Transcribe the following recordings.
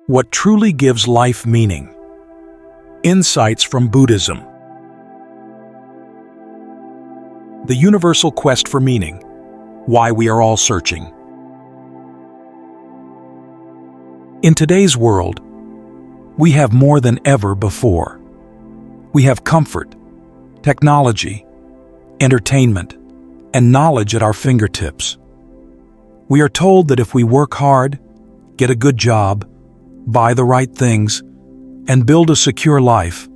What truly gives life meaning? Insights from Buddhism. The universal quest for meaning. Why we are all searching. In today's world, we have more than ever before. We have comfort, technology, entertainment, and knowledge at our fingertips. We are told that if we work hard, get a good job, buy the right things, and build a secure life,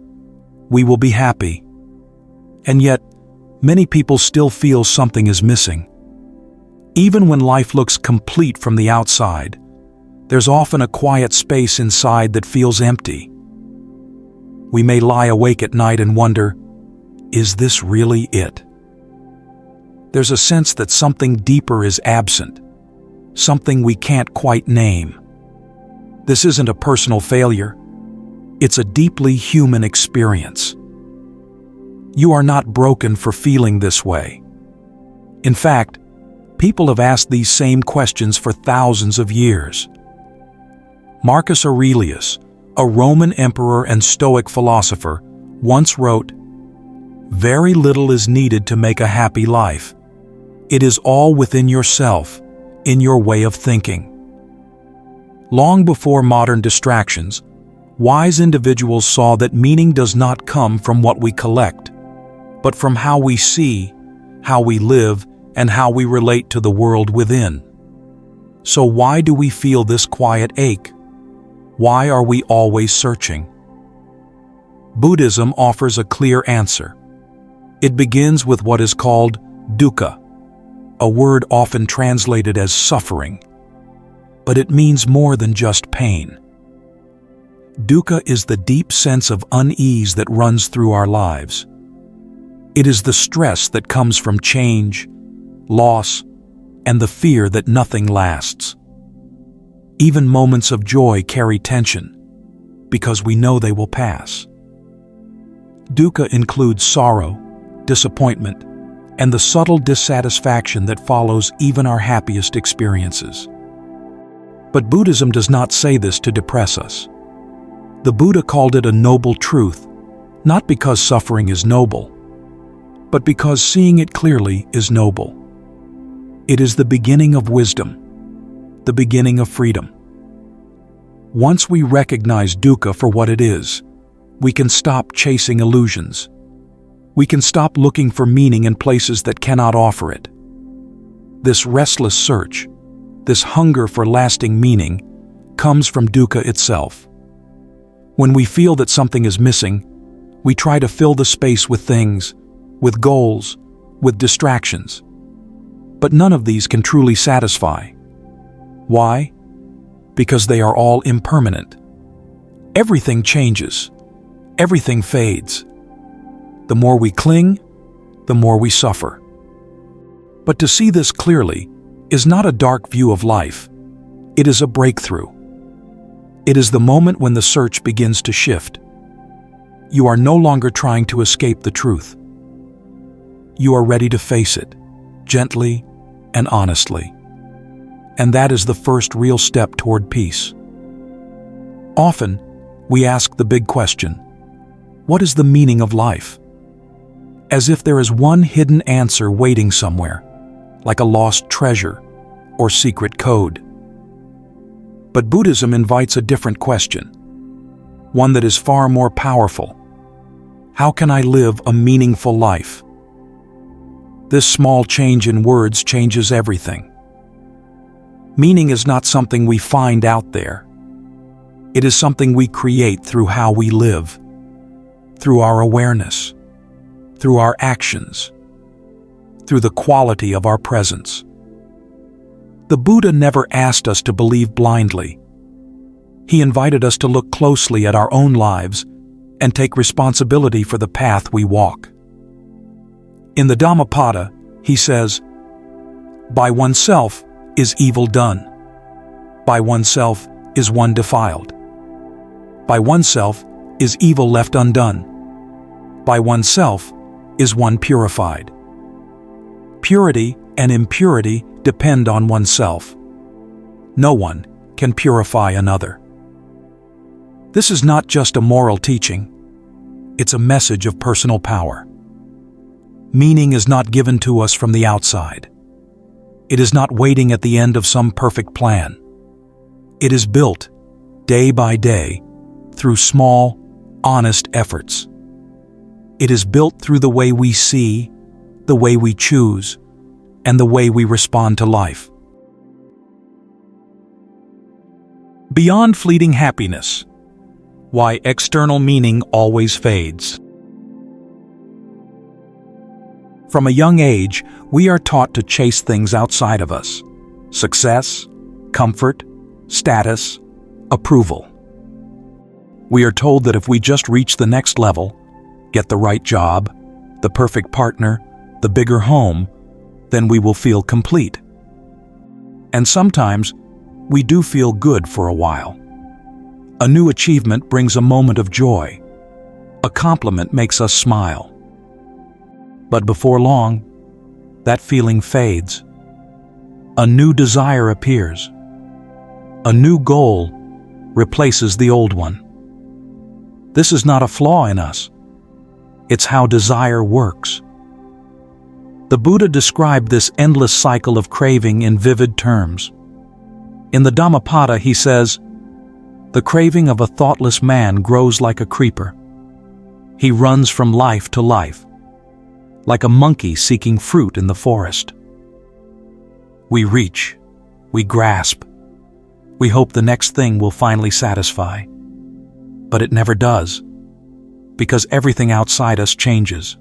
we will be happy. And yet, many people still feel something is missing. Even when life looks complete from the outside, there's often a quiet space inside that feels empty. We may lie awake at night and wonder, is this really it? There's a sense that something deeper is absent, something we can't quite name. This isn't a personal failure. It's a deeply human experience. You are not broken for feeling this way. In fact, people have asked these same questions for thousands of years. Marcus Aurelius, a Roman emperor and Stoic philosopher, once wrote, "Very little is needed to make a happy life. It is all within yourself, in your way of thinking." Long before modern distractions, wise individuals saw that meaning does not come from what we collect, but from how we see, how we live, and how we relate to the world within. So why do we feel this quiet ache? Why are we always searching? Buddhism offers a clear answer. It begins with what is called dukkha, a word often translated as suffering. But it means more than just pain. Dukkha is the deep sense of unease that runs through our lives. It is the stress that comes from change, loss, and the fear that nothing lasts. Even moments of joy carry tension, because we know they will pass. Dukkha includes sorrow, disappointment, and the subtle dissatisfaction that follows even our happiest experiences. But Buddhism does not say this to depress us. The Buddha called it a noble truth, not because suffering is noble, but because seeing it clearly is noble. It is the beginning of wisdom, the beginning of freedom. Once we recognize dukkha for what it is, we can stop chasing illusions. We can stop looking for meaning in places that cannot offer it. This restless search, this hunger for lasting meaning, comes from dukkha itself. When we feel that something is missing, we try to fill the space with things, with goals, with distractions. But none of these can truly satisfy. Why? Because they are all impermanent. Everything changes. Everything fades. The more we cling, the more we suffer. But to see this clearly is not a dark view of life. It is a breakthrough. It is the moment when the search begins to shift. You are no longer trying to escape the truth. You are ready to face it, gently and honestly. And that is the first real step toward peace. Often, we ask the big question, what is the meaning of life? As if there is one hidden answer waiting somewhere, like a lost treasure or secret code. But Buddhism invites a different question, one that is far more powerful. How can I live a meaningful life? This small change in words changes everything. Meaning is not something we find out there. It is something we create through how we live, through our awareness, through our actions, through the quality of our presence. The Buddha never asked us to believe blindly. He invited us to look closely at our own lives and take responsibility for the path we walk. In the Dhammapada, he says, "By oneself is evil done. By oneself is one defiled. By oneself is evil left undone. By oneself is one purified." Purity and impurity depend on oneself. No one can purify another. This is not just a moral teaching. It's a message of personal power. Meaning is not given to us from the outside. It is not waiting at the end of some perfect plan. It is built, day by day, through small, honest efforts. It is built through the way we see, the way we choose, and the way we respond to life. Beyond fleeting happiness, why external meaning always fades. From a young age, we are taught to chase things outside of us: success, comfort, status, approval. We are told that if we just reach the next level, get the right job, the perfect partner, the bigger home, then we will feel complete. And sometimes, we do feel good for a while. A new achievement brings a moment of joy. A compliment makes us smile. But before long, that feeling fades. A new desire appears. A new goal replaces the old one. This is not a flaw in us. It's how desire works. The Buddha described this endless cycle of craving in vivid terms. In the Dhammapada, he says, "The craving of a thoughtless man grows like a creeper. He runs from life to life, like a monkey seeking fruit in the forest." We reach, we grasp, we hope the next thing will finally satisfy. But it never does, because everything outside us changes.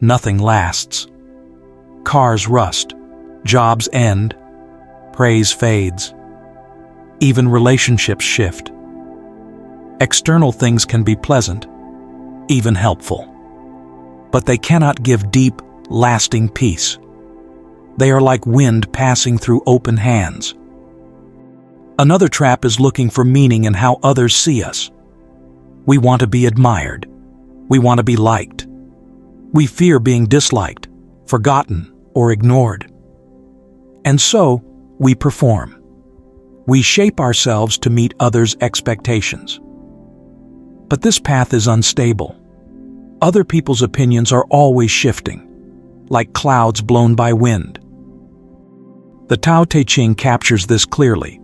Nothing lasts. Cars rust, jobs end, praise fades. Even relationships shift. External things can be pleasant, even helpful. But they cannot give deep, lasting peace. They are like wind passing through open hands. Another trap is looking for meaning in how others see us. We want to be admired. We want to be liked. We fear being disliked, forgotten, or ignored. And so, we perform. We shape ourselves to meet others' expectations. But this path is unstable. Other people's opinions are always shifting, like clouds blown by wind. The 𝐂𝐴𝐻 captures this clearly.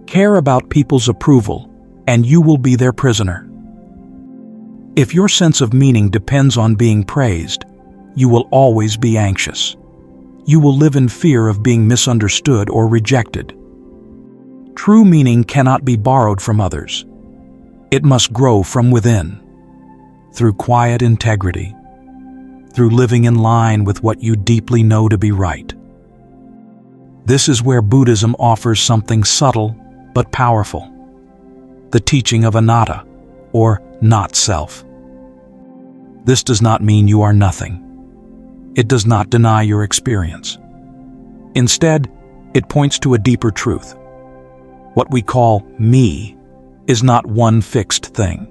Care about people's approval, and you will be their prisoner. If your sense of meaning depends on being praised, you will always be anxious. You will live in fear of being misunderstood or rejected. True meaning cannot be borrowed from others. It must grow from within, through quiet integrity, through living in line with what you deeply know to be right. This is where Buddhism offers something subtle but powerful: the teaching of anatta, or not-self. This does not mean you are nothing. It does not deny your experience. Instead, it points to a deeper truth. What we call me is not one fixed thing.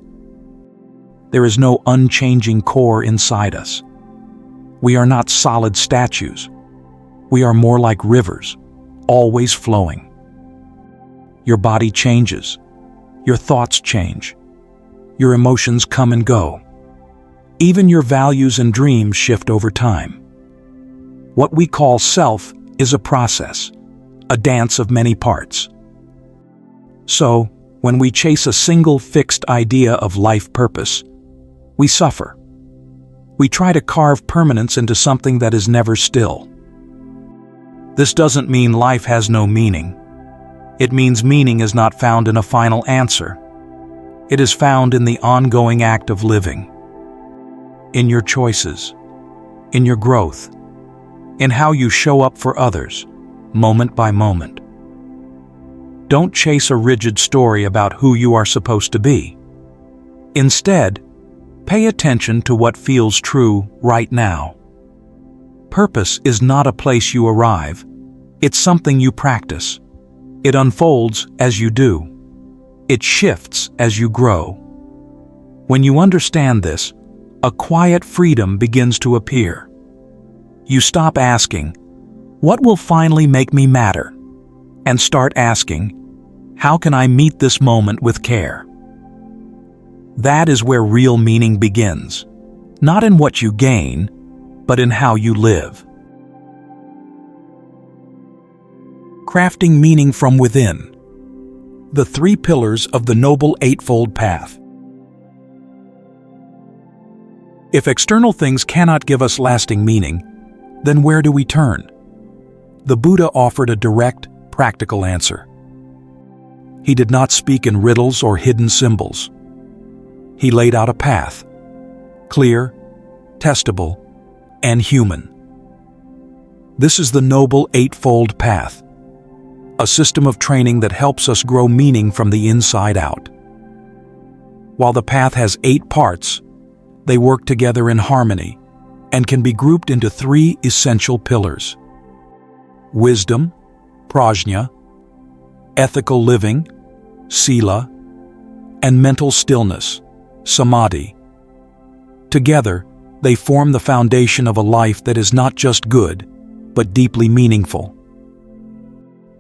There is no unchanging core inside us. We are not solid statues. We are more like rivers, always flowing. Your body changes. Your thoughts change. Your emotions come and go. Even your values and dreams shift over time. What we call self is a process, a dance of many parts. So, when we chase a single fixed idea of life purpose, we suffer. We try to carve permanence into something that is never still. This doesn't mean life has no meaning. It means meaning is not found in a final answer. It is found in the ongoing act of living. In your choices, in your growth, in how you show up for others, moment by moment. Don't chase a rigid story about who you are supposed to be. Instead, pay attention to what feels true right now. Purpose is not a place you arrive. It's something you practice. It unfolds as you do. It shifts as you grow. When you understand this, a quiet freedom begins to appear. You stop asking, "What will finally make me matter?" and start asking, How can I meet this moment with care? That is where real meaning begins, not in what you gain, but in how you live. Crafting meaning from within. The 3 pillars of the Noble Eightfold Path. If external things cannot give us lasting meaning, then where do we turn? The Buddha offered a direct, practical answer. He did not speak in riddles or hidden symbols. He laid out a path, clear, testable, and human. This is the Noble Eightfold Path, a system of training that helps us grow meaning from the inside out. While the path has 8 parts, they work together in harmony and can be grouped into 3 essential pillars: wisdom, prajna, ethical living, sila, and mental stillness, samadhi. Together, they form the foundation of a life that is not just good, but deeply meaningful.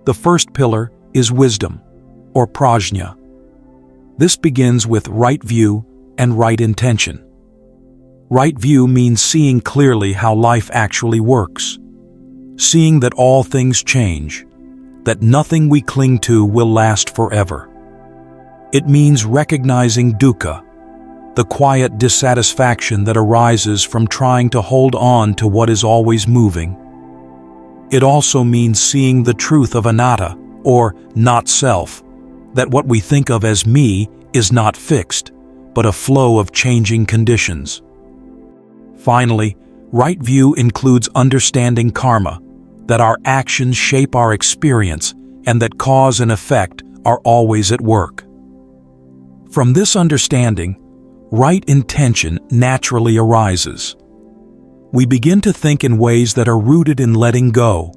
The first pillar is wisdom, or prajna. This begins with right view and right intention. Right view means seeing clearly how life actually works, seeing that all things change, that nothing we cling to will last forever. It means recognizing dukkha, the quiet dissatisfaction that arises from trying to hold on to what is always moving. It also means seeing the truth of anatta, or not-self, that what we think of as me is not fixed, but a flow of changing conditions. Finally, right view includes understanding karma, that our actions shape our experience and that cause and effect are always at work. From this understanding, right intention naturally arises. We begin to think in ways that are rooted in letting go,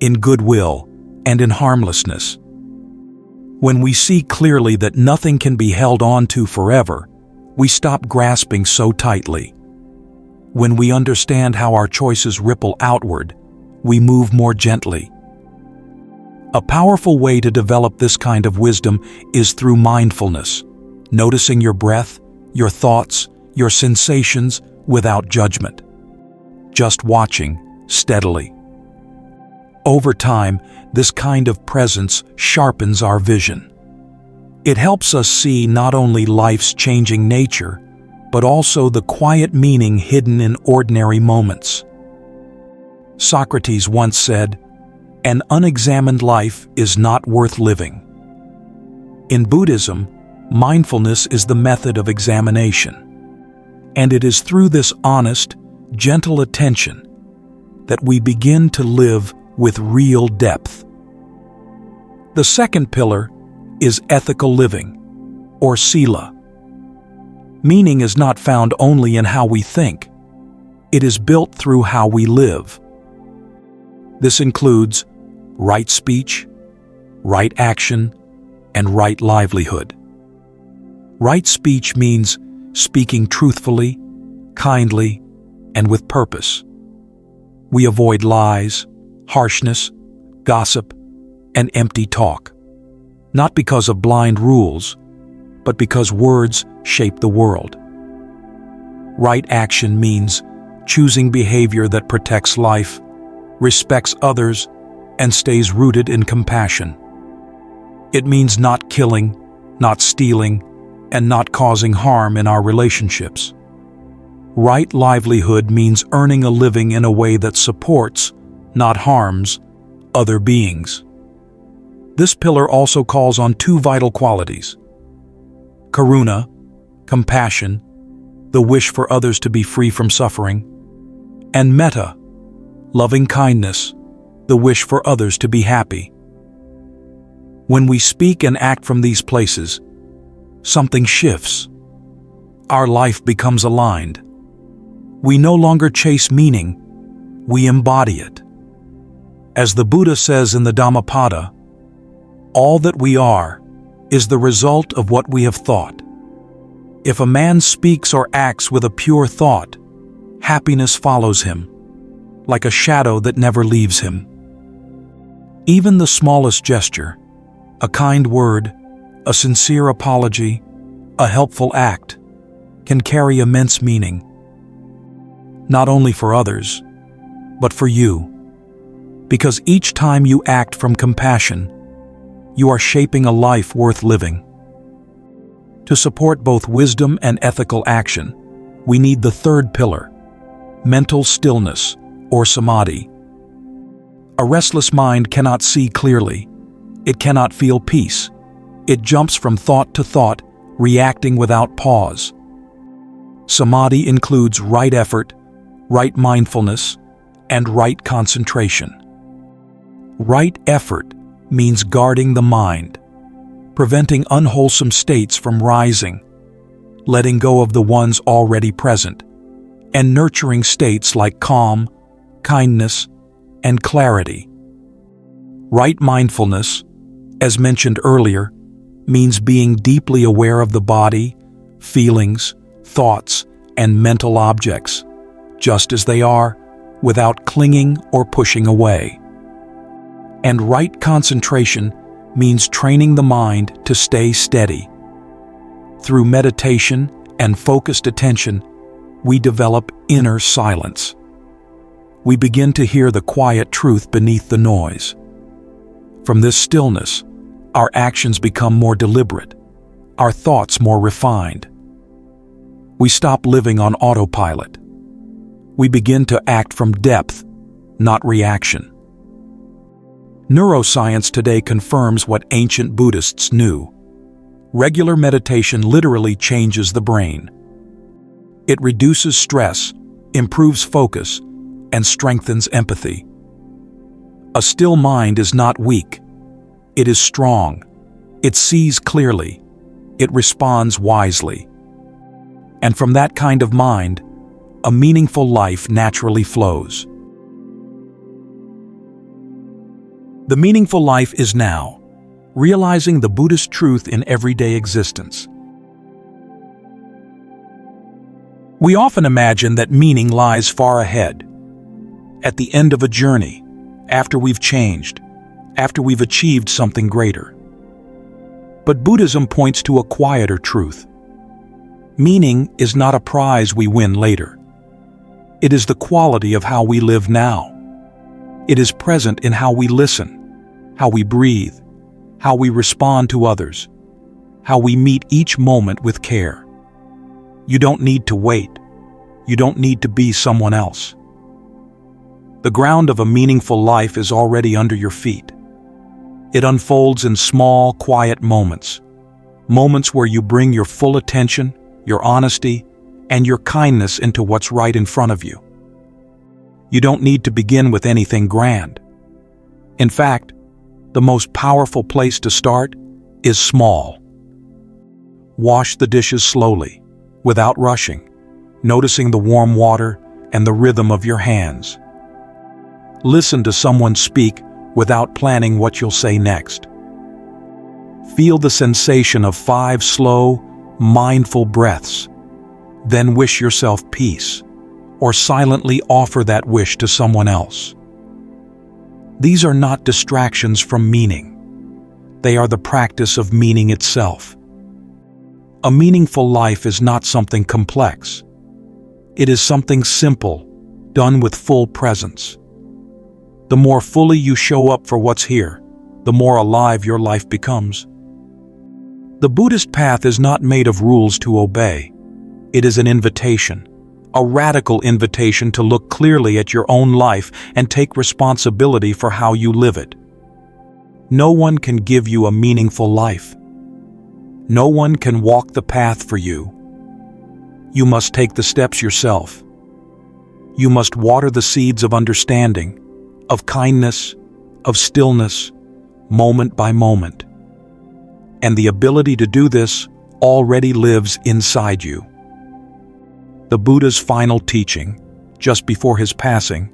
in goodwill, and in harmlessness. When we see clearly that nothing can be held on to forever, we stop grasping so tightly. When we understand how our choices ripple outward, we move more gently. A powerful way to develop this kind of wisdom is through mindfulness, noticing your breath, your thoughts, your sensations without judgment. Just watching steadily. Over time, this kind of presence sharpens our vision. It helps us see not only life's changing nature, but also the quiet meaning hidden in ordinary moments. Socrates once said, "An unexamined life is not worth living." In Buddhism, mindfulness is the method of examination, and it is through this honest, gentle attention that we begin to live with real depth. The second pillar is ethical living, or sila. Meaning is not found only in how we think. It is built through how we live. This includes right speech, right action, and right livelihood. Right speech means speaking truthfully, kindly, and with purpose. We avoid lies, harshness, gossip, and empty talk, not because of blind rules, but because words shape the world. Right action means choosing behavior that protects life, respects others, and stays rooted in compassion. It means not killing, not stealing, and not causing harm in our relationships. Right livelihood means earning a living in a way that supports, not harms, other beings. This pillar also calls on 2 vital qualities: karuna, compassion, the wish for others to be free from suffering, and metta, loving kindness, the wish for others to be happy. When we speak and act from these places, something shifts. Our life becomes aligned. We no longer chase meaning, we embody it. As the Buddha says in the Dhammapada, all that we are is the result of what we have thought. If a man speaks or acts with a pure thought, happiness follows him, like a shadow that never leaves him. Even the smallest gesture, A kind word, a sincere apology, a helpful act can carry immense meaning, not only for others, but for you. Because each time you act from compassion, you are shaping a life worth living. To support both wisdom and ethical action, we need the third pillar, mental stillness or samadhi. A restless mind cannot see clearly. It cannot feel peace. It jumps from thought to thought, reacting without pause. Samadhi includes right effort, right mindfulness, and right concentration. Right effort means guarding the mind, preventing unwholesome states from rising, letting go of the ones already present, and nurturing states like calm, kindness, and clarity. Right mindfulness, as mentioned earlier, means being deeply aware of the body, feelings, thoughts, and mental objects, just as they are, without clinging or pushing away. And right concentration means training the mind to stay steady. Through meditation and focused attention, we develop inner silence. We begin to hear the quiet truth beneath the noise. From this stillness, our actions become more deliberate, our thoughts more refined. We stop living on autopilot. We begin to act from depth, not reaction. Neuroscience today confirms what ancient Buddhists knew. Regular meditation literally changes the brain. It reduces stress, improves focus, and strengthens empathy. A still mind is not weak. It is strong. It sees clearly. It responds wisely. And from that kind of mind, a meaningful life naturally flows. The meaningful life is now, realizing the Buddhist truth in everyday existence. We often imagine that meaning lies far ahead, at the end of a journey, after we've changed, after we've achieved something greater. But Buddhism points to a quieter truth. Meaning is not a prize we win later. It is the quality of how we live now. It is present in how we listen, how we breathe, how we respond to others, how we meet each moment with care. You don't need to wait. You don't need to be someone else. The ground of a meaningful life is already under your feet. It unfolds in small, quiet moments. Moments where you bring your full attention, your honesty, and your kindness into what's right in front of you. You don't need to begin with anything grand. In fact, the most powerful place to start is small. Wash the dishes slowly, without rushing, noticing the warm water and the rhythm of your hands. Listen to someone speak without planning what you'll say next. Feel the sensation of 5 slow, mindful breaths. Then wish yourself peace, or silently offer that wish to someone else. These are not distractions from meaning. They are the practice of meaning itself. A meaningful life is not something complex. It is something simple, done with full presence. The more fully you show up for what's here, the more alive your life becomes. The Buddhist path is not made of rules to obey. It is an invitation, a radical invitation to look clearly at your own life and take responsibility for how you live it. No one can give you a meaningful life. No one can walk the path for you. You must take the steps yourself. You must water the seeds of understanding, of kindness, of stillness, moment by moment. And the ability to do this already lives inside you. The Buddha's final teaching, just before his passing,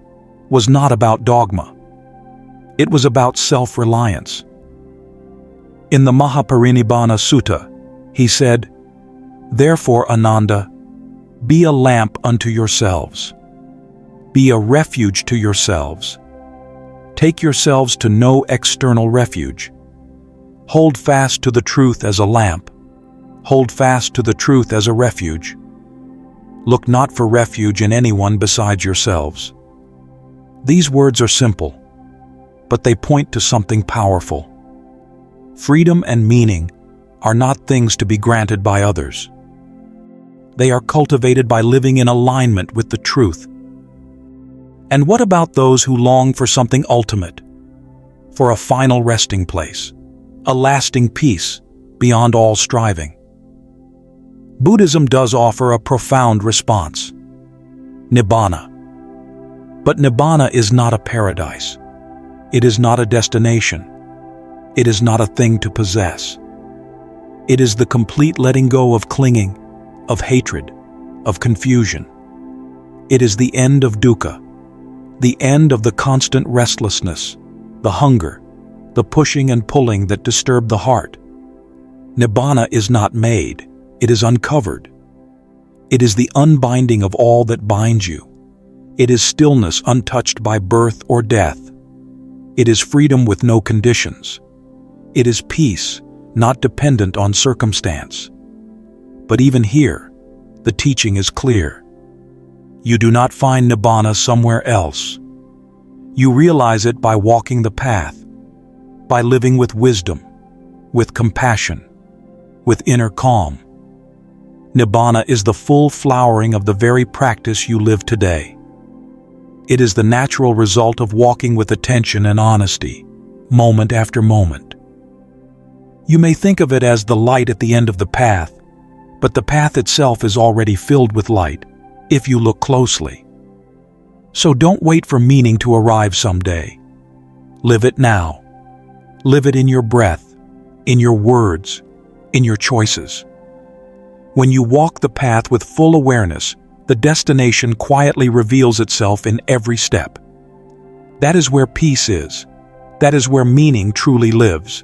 was not about dogma. It was about self-reliance. In the Mahaparinibbana Sutta, he said, "Therefore, Ananda, be a lamp unto yourselves. Be a refuge to yourselves. Take yourselves to no external refuge. Hold fast to the truth as a lamp. Hold fast to the truth as a refuge. Look not for refuge in anyone besides yourselves. These words are simple, but they point to something powerful. Freedom and meaning are not things to be granted by others. They are cultivated by living in alignment with the truth. And what about those who long for something ultimate, for a final resting place, a lasting peace beyond all striving? Buddhism does offer a profound response: Nibbāna. But Nibbāna is not a paradise. It is not a destination. It is not a thing to possess. It is the complete letting go of clinging, of hatred, of confusion. It is the end of dukkha, the end of the constant restlessness, the hunger, the pushing and pulling that disturb the heart. Nibbāna is not made, it is uncovered. It is the unbinding of all that binds you. It is stillness untouched by birth or death. It is freedom with no conditions. It is peace, not dependent on circumstance. But even here, the teaching is clear. You do not find Nibbāna somewhere else. You realize it by walking the path, by living with wisdom, with compassion, with inner calm. Nibbāna is the full flowering of the very practice you live today. It is the natural result of walking with attention and honesty, moment after moment. You may think of it as the light at the end of the path, but the path itself is already filled with light, if you look closely. So don't wait for meaning to arrive someday. Live it now. Live it in your breath, in your words, in your choices. When you walk the path with full awareness, the destination quietly reveals itself in every step. That is where peace is. That is where meaning truly lives.